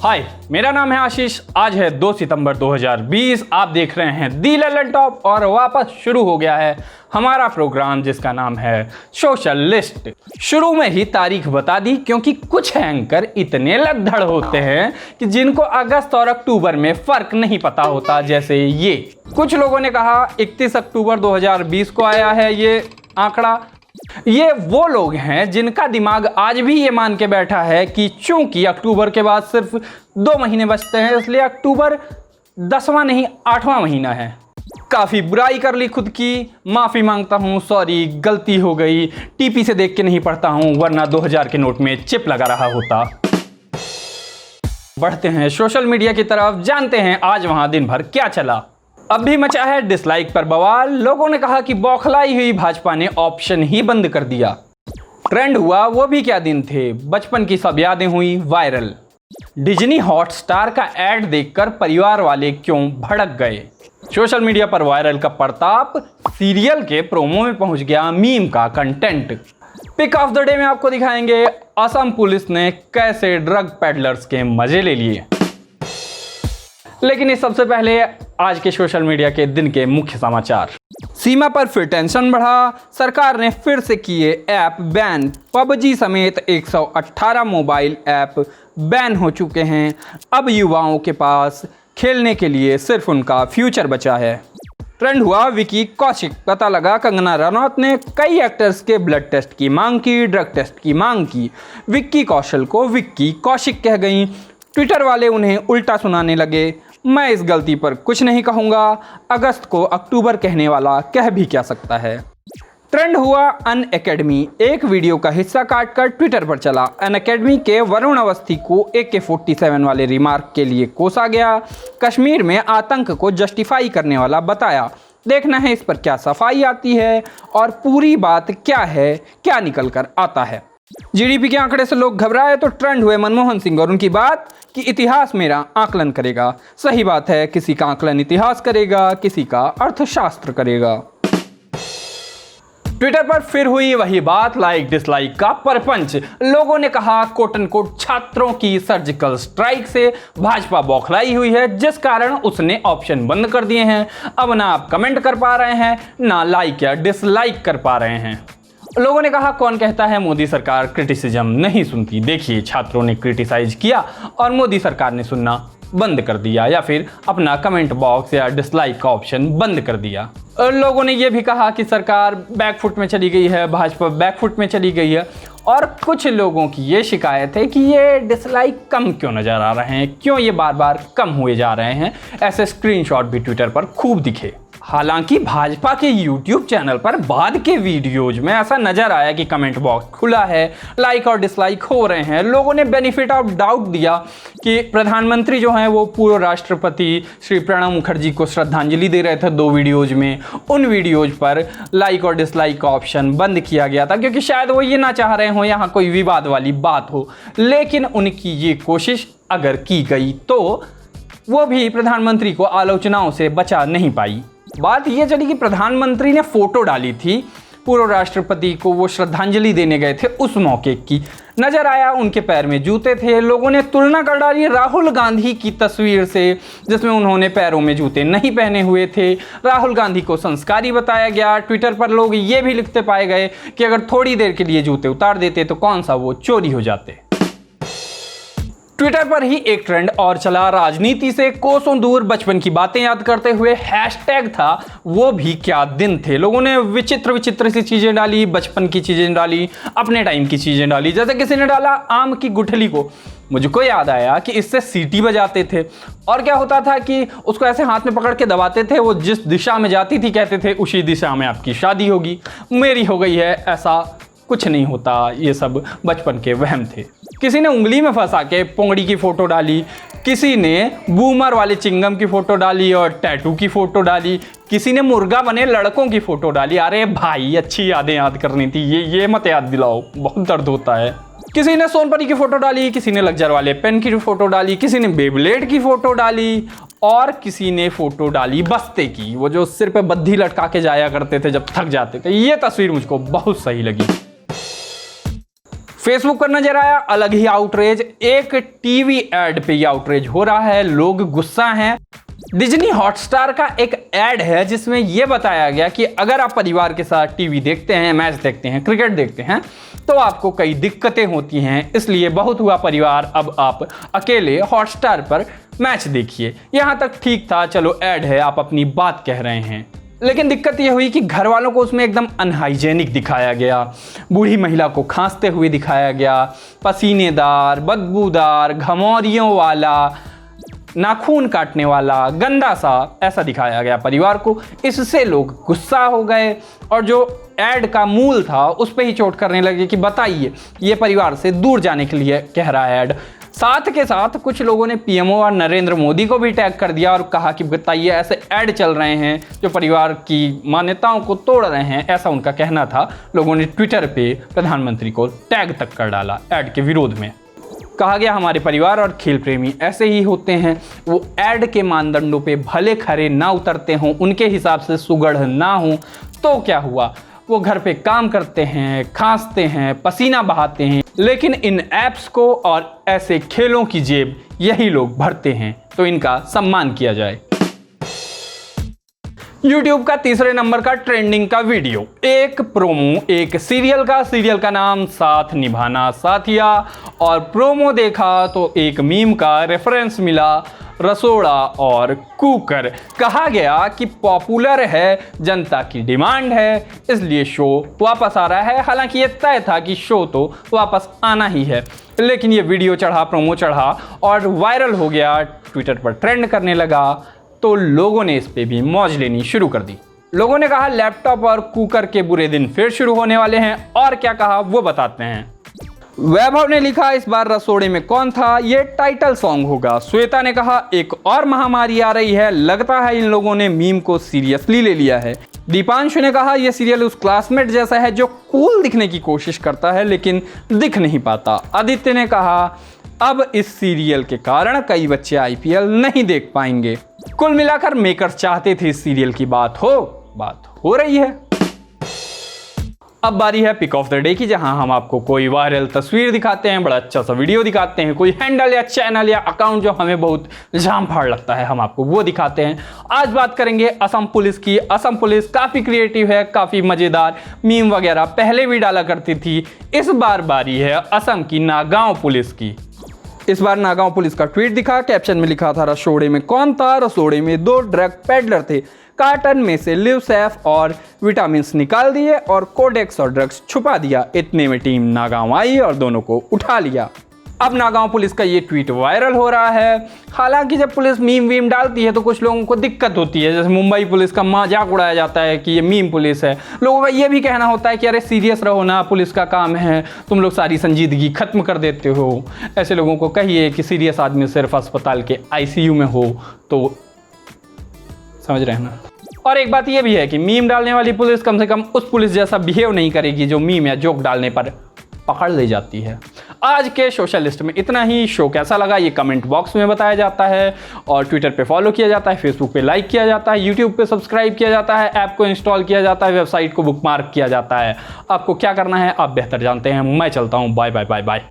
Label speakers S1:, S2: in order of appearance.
S1: हाय, मेरा नाम है आशीष। आज है 2 सितंबर 2020। आप देख रहे हैं दी ललन टॉप और वापस शुरू हो गया है हमारा प्रोग्राम जिसका नाम है सोशल लिस्ट। शुरू में ही तारीख बता दी क्योंकि कुछ एंकर इतने लद्दड़ होते हैं कि जिनको अगस्त और अक्टूबर में फर्क नहीं पता होता। जैसे ये कुछ लोगों ने कहा 31 अक्टूबर 2020 को आया है ये आंकड़ा। ये वो लोग हैं जिनका दिमाग आज भी ये मान के बैठा है कि चूंकि अक्टूबर के बाद सिर्फ 2 महीने बचते हैं इसलिए अक्टूबर 10वां नहीं 8वां महीना है। काफ़ी बुराई कर ली खुद की, माफ़ी मांगता हूँ, सॉरी गलती हो गई। टीपी से देख के नहीं पढ़ता हूँ वरना 2000 के नोट में चिप लगा रहा होता। बढ़ते हैं सोशल मीडिया की तरफ, जानते हैं आज वहाँ दिन भर क्या चला। अब भी मचा है डिसलाइक पर बवाल। लोगों ने कहा कि बौखलाई हुई भाजपा ने ऑप्शन ही बंद कर दिया। ट्रेंड हुआ वो भी क्या दिन थे, बचपन की सब यादें हुई वायरल। डिज्नी हॉटस्टार का ऐड देखकर परिवार वाले क्यों भड़क गए। सोशल मीडिया पर वायरल का प्रताप, सीरियल के प्रोमो में पहुंच गया मीम का content. Pic of the day में आपको दिखाएंगे असम पुलिस ने कैसे ड्रग पेडलर्स के मजे ले लिए। लेकिन इस सबसे पहले आज के सोशल मीडिया के दिन के मुख्य समाचार। सीमा पर फिर टेंशन बढ़ा, सरकार ने फिर से किए ऐप बैन। पबजी समेत 118 मोबाइल ऐप बैन हो चुके हैं। अब युवाओं के पास खेलने के लिए सिर्फ उनका फ्यूचर बचा है। ट्रेंड हुआ विक्की कौशिक। पता लगा कंगना रनौत ने कई एक्टर्स के ब्लड टेस्ट की मांग की, ड्रग टेस्ट की मांग की। विक्की कौशल को विक्की कौशिक कह गई। ट्विटर वाले उन्हें उल्टा सुनाने लगे। मैं इस गलती पर कुछ नहीं कहूँगा, अगस्त को अक्टूबर कहने वाला कह भी क्या सकता है। ट्रेंड हुआ अनअकैडमी। एक वीडियो का हिस्सा काटकर ट्विटर पर चला। अनअकैडमी के वरुण अवस्थी को AK-47 वाले रिमार्क के लिए कोसा गया। कश्मीर में आतंक को जस्टिफाई करने वाला बताया। देखना है इस पर क्या सफाई आती है और पूरी बात क्या है, क्या निकल कर आता है। जीडीपी के आंकड़े से लोग घबराए तो ट्रेंड हुए मनमोहन सिंह और उनकी बात कि इतिहास मेरा आकलन करेगा। सही बात है, किसी का आकलन इतिहास करेगा, किसी का अर्थशास्त्र करेगा। ट्विटर पर फिर हुई वही बात, लाइक डिसलाइक का परपंच। लोगों ने कहा कोट एंड कोट छात्रों की सर्जिकल स्ट्राइक से भाजपा बौखलाई हुई है जिस कारण उसने ऑप्शन बंद कर दिए हैं। अब ना आप कमेंट कर पा रहे हैं ना लाइक या डिसलाइक कर पा रहे हैं। लोगों ने कहा कौन कहता है मोदी सरकार क्रिटिसिज्म नहीं सुनती। देखिए छात्रों ने क्रिटिसाइज किया और मोदी सरकार ने सुनना बंद कर दिया या फिर अपना कमेंट बॉक्स या डिसलाइक का ऑप्शन बंद कर दिया। और लोगों ने यह भी कहा कि सरकार बैकफुट में चली गई है, भाजपा बैकफुट में चली गई है। और कुछ लोगों की ये शिकायत है कि ये डिसलाइक कम क्यों नजर आ रहे हैं, क्यों ये बार बार कम हुए जा रहे हैं। ऐसे स्क्रीनशॉट भी ट्विटर पर खूब दिखे। हालांकि भाजपा के YouTube चैनल पर बाद के वीडियोज में ऐसा नजर आया कि कमेंट बॉक्स खुला है, लाइक और डिसलाइक हो रहे हैं। लोगों ने बेनिफिट ऑफ डाउट दिया कि प्रधानमंत्री जो हैं वो पूर्व राष्ट्रपति श्री प्रणब मुखर्जी को श्रद्धांजलि दे रहे थे 2 वीडियोज में। उन वीडियोज पर लाइक और डिसलाइक का ऑप्शन बंद किया गया था क्योंकि शायद वो ये ना चाह रहे हो यहाँ कोई विवाद वाली बात हो। लेकिन उनकी ये कोशिश अगर की गई तो वो भी प्रधानमंत्री को आलोचनाओं से बचा नहीं पाई। बात यह चली कि प्रधानमंत्री ने फोटो डाली थी पूर्व राष्ट्रपति को, वो श्रद्धांजलि देने गए थे उस मौके की। नजर आया उनके पैर में जूते थे। लोगों ने तुलना कर डाली राहुल गांधी की तस्वीर से जिसमें उन्होंने पैरों में जूते नहीं पहने हुए थे। राहुल गांधी को संस्कारी बताया गया। ट्विटर पर लोग ये भी लिखते पाए गए कि अगर थोड़ी देर के लिए जूते उतार देते तो कौन सा वो चोरी हो जाते। ट्विटर पर ही एक ट्रेंड और चला, राजनीति से कोसों दूर बचपन की बातें याद करते हुए हैशटैग था वो भी क्या दिन थे। लोगों ने विचित्र विचित्र सी चीजें डाली, बचपन की चीजें डाली, अपने टाइम की चीजें डाली। जैसे किसी ने डाला आम की गुठली को। मुझको याद आया कि इससे सीटी बजाते थे और क्या होता था कि उसको ऐसे हाथ में पकड़ के दबाते थे, वो जिस दिशा में जाती थी कहते थे उसी दिशा में आपकी शादी होगी। मेरी हो गई है, ऐसा कुछ नहीं होता, ये सब बचपन के वहम थे। किसी ने उंगली में फंसा के पोंगड़ी की फोटो डाली, किसी ने बूमर वाले चिंगम की फोटो डाली और टैटू की फोटो डाली, किसी ने मुर्गा बने लड़कों की फोटो डाली। अरे भाई अच्छी यादें याद करनी थी, ये मत याद दिलाओ, बहुत दर्द होता है। किसी ने सोनपरी की फोटो डाली, किसी ने लग्जर वाले पेन की फोटो डाली, किसी ने बेब्लेड की फोटो डाली और किसी ने फोटो डाली बस्ते की, वो जो सिर पे बद्धी लटका के जाया करते थे जब थक जाते थे। ये तस्वीर मुझको बहुत सही लगी। फेसबुक पर नजर आया अलग ही आउटरेज, एक टीवी एड पे ये आउटरेज हो रहा है, लोग गुस्सा हैं। डिज्नी हॉटस्टार का एक एड है जिसमें यह बताया गया कि अगर आप परिवार के साथ टीवी देखते हैं, मैच देखते हैं, क्रिकेट देखते हैं तो आपको कई दिक्कतें होती हैं, इसलिए बहुत हुआ परिवार, अब आप अकेले हॉटस्टार पर मैच देखिए। यहां तक ठीक था, चलो एड है, आप अपनी बात कह रहे हैं। लेकिन दिक्कत यह हुई कि घर वालों को उसमें एकदम अनहाइजेनिक दिखाया गया, बूढ़ी महिला को खांसते हुए दिखाया गया, पसीनेदार, बदबूदार, घमौरियों वाला, नाखून काटने वाला, गंदा सा ऐसा दिखाया गया परिवार को। इससे लोग गुस्सा हो गए और जो एड का मूल था उस पर ही चोट करने लगे कि बताइए, ये परिवार से दूर जाने के लिए कह रहा है एड। साथ के साथ कुछ लोगों ने पीएमओ और नरेंद्र मोदी को भी टैग कर दिया और कहा कि बताइए ऐसे ऐड चल रहे हैं जो परिवार की मान्यताओं को तोड़ रहे हैं, ऐसा उनका कहना था। लोगों ने ट्विटर पे प्रधानमंत्री को टैग तक कर डाला ऐड के विरोध में। कहा गया हमारे परिवार और खेल प्रेमी ऐसे ही होते हैं, वो ऐड के मानदंडों पे भले खरे ना उतरते हों, उनके हिसाब से सुगढ़ ना हो तो क्या हुआ, वो घर पे काम करते हैं, खांसते हैं, पसीना बहाते हैं, लेकिन इन ऐप्स को और ऐसे खेलों की जेब यही लोग भरते हैं, तो इनका सम्मान किया जाए। YouTube का तीसरे नंबर का ट्रेंडिंग का वीडियो, एक प्रोमो एक सीरियल का नाम साथ निभाना साथिया, और प्रोमो देखा तो एक मीम का रेफरेंस मिला, रसोड़ा और कुकर। कहा गया कि पॉपुलर है, जनता की डिमांड है, इसलिए शो वापस आ रहा है। हालांकि ये तय था कि शो तो वापस आना ही है, लेकिन ये वीडियो चढ़ा, प्रोमो चढ़ा और वायरल हो गया, ट्विटर पर ट्रेंड करने लगा, तो लोगों ने इस पे भी मौज लेनी शुरू कर दी। लोगों ने कहा लैपटॉप और कुकर के बुरे दिन फिर शुरू होने वाले हैं, और क्या कहा वो बताते हैं। वैभव ने लिखा इस बार रसोड़े में कौन था, ये टाइटल सॉन्ग होगा। श्वेता ने कहा एक और महामारी आ रही है, लगता है इन लोगों ने मीम को सीरियसली ले लिया है। दीपांशु ने कहा यह सीरियल उस क्लासमेट जैसा है जो कूल दिखने की कोशिश करता है लेकिन दिख नहीं पाता। आदित्य ने कहा अब इस सीरियल के कारण कई बच्चे IPL नहीं देख पाएंगे। कुल मिलाकर मेकर्स चाहते थे इस सीरियल की बात हो रही है। अब बारी है पिक ऑफ द डे की, जहां हम आपको कोई वायरल तस्वीर दिखाते हैं, बड़ा अच्छा सा वीडियो दिखाते हैं, कोई हैंडल या चैनल या अकाउंट जो हमें बहुत जाम फाड़ लगता है, हम आपको वो दिखाते हैं। आज बात करेंगे असम पुलिस की। असम पुलिस काफ़ी क्रिएटिव है, काफ़ी मज़ेदार मीम वगैरह पहले भी डाला करती थी। इस बार बारी है असम की नागांव पुलिस की। इस बार नागांव पुलिस का ट्वीट दिखा, कैप्शन में लिखा था रसोड़े में कौन था। रसोड़े में 2 ड्रग पेडलर थे, कार्टन में से लिवसेफ और विटामिन निकाल दिए और कोडेक्स और ड्रग्स छुपा दिया। इतने में टीम नागांव आई और दोनों को उठा लिया। अब नागांव पुलिस का ये ट्वीट वायरल हो रहा है। हालांकि जब पुलिस मीम वीम डालती है तो कुछ लोगों को दिक्कत होती है, जैसे मुंबई पुलिस का मजाक उड़ाया जाता है कि ये मीम पुलिस है। लोगों का ये भी कहना होता है कि अरे सीरियस रहो ना, पुलिस का काम है, तुम लोग सारी संजीदगी खत्म कर देते हो। ऐसे लोगों को कहिए कि सीरियस आदमी सिर्फ अस्पताल के ICU में हो तो समझ रहे हैं ना। और एक बात ये भी है कि मीम डालने वाली पुलिस कम से कम उस पुलिस जैसा बिहेव नहीं करेगी जो मीम या जोक डालने पर पकड़ ले जाती है। आज के सोशल लिस्ट में इतना ही। शो कैसा लगा ये कमेंट बॉक्स में बताया जाता है, और ट्विटर पे फॉलो किया जाता है, फेसबुक पे लाइक किया जाता है, यूट्यूब पे सब्सक्राइब किया जाता है, ऐप को इंस्टॉल किया जाता है, वेबसाइट को बुकमार्क किया जाता है। आपको क्या करना है आप बेहतर जानते हैं। मैं चलता हूँ, बाय बाय बाय बाय।